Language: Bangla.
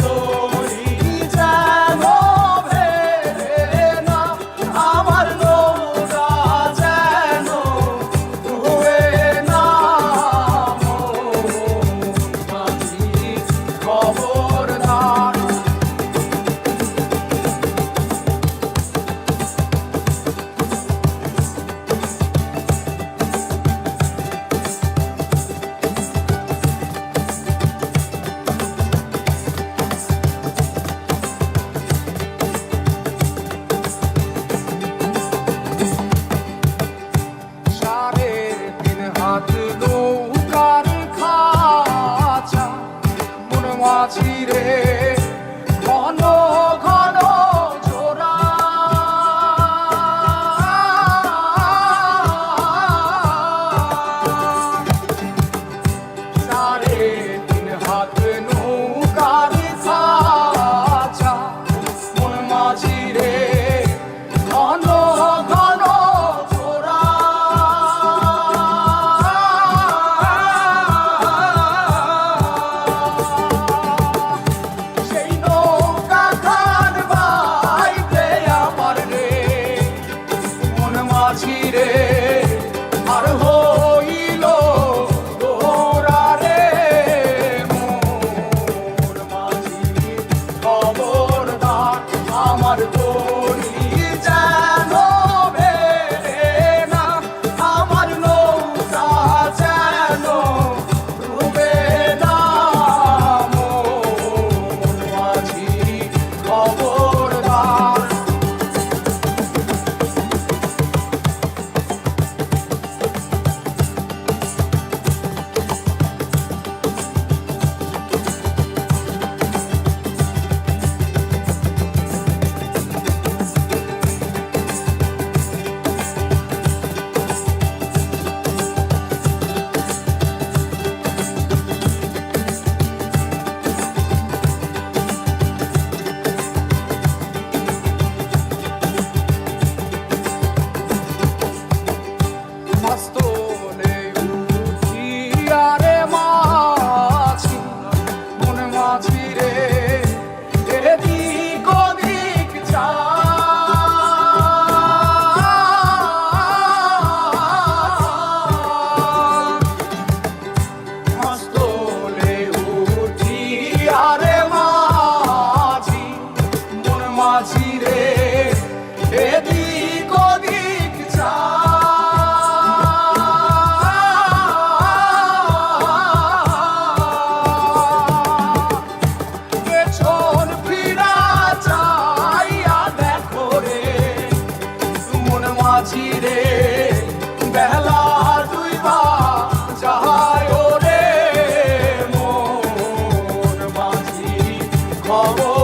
তরি যেন ভেড়ে না, আমার নৌকা যেন ডুবে না। মাঝি খবরদার। হাত নৌকার খাঁচা মন মাঝি রে ঘন ঘন জোড়া। সাড়ে তিন হাত নৌকার খাঁচা মন মাঝি রে ঘন ঘন জোড়া। মাঝিরে আর হইল গোরা রে মোর মাঝি খবরদার। আমার তরি যেন ভেড়ে না, আমার নৌকা যেন ডুবে না। মোর মাঝি খবরদার। মাঝিরে এদিক ওদিক যা। পেছন ফিরা চাইয়া দেখো রে মন মাঝিরে বেলা দুইবা যায় রে মোর মাঝি খবর।